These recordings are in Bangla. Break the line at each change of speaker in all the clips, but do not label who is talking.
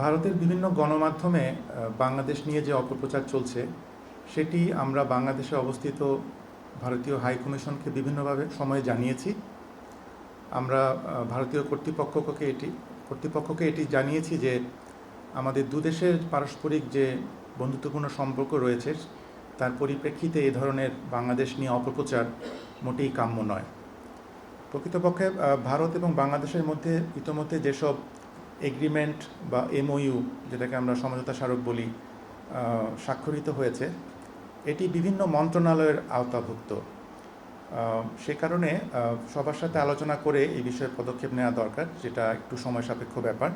ভারতের বিভিন্ন গণমাধ্যমে বাংলাদেশ নিয়ে যে অপপ্রচার চলছে সেটি আমরা বাংলাদেশে অবস্থিত ভারতীয় হাই কমিশনকে বিভিন্নভাবে সময়ে জানিয়েছি। আমরা ভারতীয় কর্তৃপক্ষকে এটি জানিয়েছি যে আমাদের দুদেশের পারস্পরিক যে বন্ধুত্বপূর্ণ সম্পর্ক রয়েছে তার পরিপ্রেক্ষিতে এই ধরনের বাংলাদেশ নিয়ে অপপ্রচার মোটেই কাম্য নয়। প্রকৃতপক্ষে ভারত এবং বাংলাদেশের মধ্যে ইতোমধ্যে যেসব এগ্রিমেন্ট বা এমওইউ, যেটাকে আমরা সমঝোতা স্মারক বলি, স্বাক্ষরিত হয়েছে, এটি বিভিন্ন মন্ত্রণালয়ের আওতাভুক্ত। সে কারণে সবার সাথে আলোচনা করে এই বিষয়ে পদক্ষেপ নেওয়া দরকার, যেটা একটু সময় সাপেক্ষ ব্যাপার।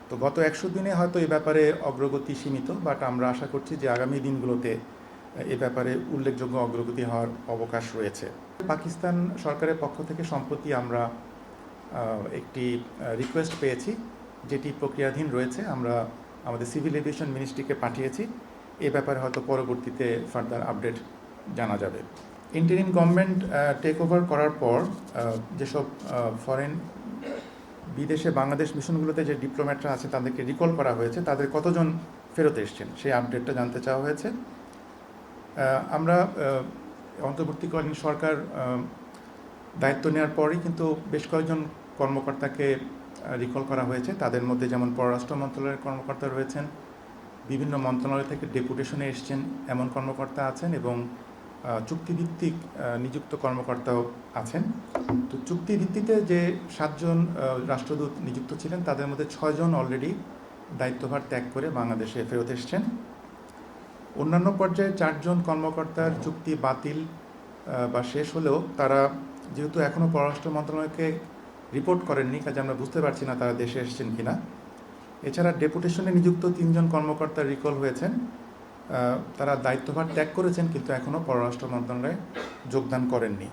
তো গত 100 দিনে হয়তো এই ব্যাপারে অগ্রগতি সীমিত, বাট আমরা আশা করছি যে আগামী দিনগুলোতে এ ব্যাপারে উল্লেখযোগ্য অগ্রগতি হওয়ার অবকাশ রয়েছে। পাকিস্তান সরকারের পক্ষ থেকে সম্প্রতি আমরা একটি রিকোয়েস্ট পেয়েছি, যেটি প্রক্রিয়াধীন রয়েছে। আমরা আমাদের সিভিল এভিয়েশন মিনিস্ট্রিকে পাঠিয়েছি। এ ব্যাপারে হয়তো পরবর্তীতে ফার্দার আপডেট জানা যাবে। ইন্টারিম গভর্নমেন্ট টেক ওভার করার পর যেসব বিদেশে বাংলাদেশ মিশনগুলোতে যে ডিপ্লোম্যাটরা আছে তাদেরকে রিকল করা হয়েছে, তাদের কতজন ফেরত এসছেন সেই আপডেটটা জানতে চাওয়া হয়েছে। আমরা অন্তর্বর্তীকালীন সরকার দায়িত্ব নেওয়ার পরই কিন্তু বেশ কয়েকজন কর্মকর্তাকে রিকল করা হয়েছে। তাদের মধ্যে যেমন পররাষ্ট্র মন্ত্রণালয়ের কর্মকর্তা রয়েছেন, বিভিন্ন মন্ত্রণালয় থেকে ডেপুটেশনে এসছেন এমন কর্মকর্তা আছেন, এবং চুক্তিভিত্তিক নিযুক্ত কর্মকর্তাও আছেন। তো চুক্তিভিত্তিতে যে 7 জন রাষ্ট্রদূত নিযুক্ত ছিলেন তাদের মধ্যে 6 জন অলরেডি দায়িত্বভার ত্যাগ করে বাংলাদেশে ফেরত এসছেন। অন্যান্য পর্যায়ে 4 জন কর্মকর্তার চুক্তি বাতিল বা শেষ হলেও তারা যেহেতু এখনও পররাষ্ট্র মন্ত্রণালয়কে রিপোর্ট করেননি, কাজে আমরা বুঝতে পারছি না তারা দেশে এসেছেন কিনা। এছাড়া ডেপুটেশনে নিযুক্ত 3 জন কর্মকর্তা রিকল হয়েছেন। তারা দায়িত্বভার ত্যাগ করেছেন কিন্তু এখনও পররাষ্ট্র মন্ত্রণালয়ে যোগদান করেননি।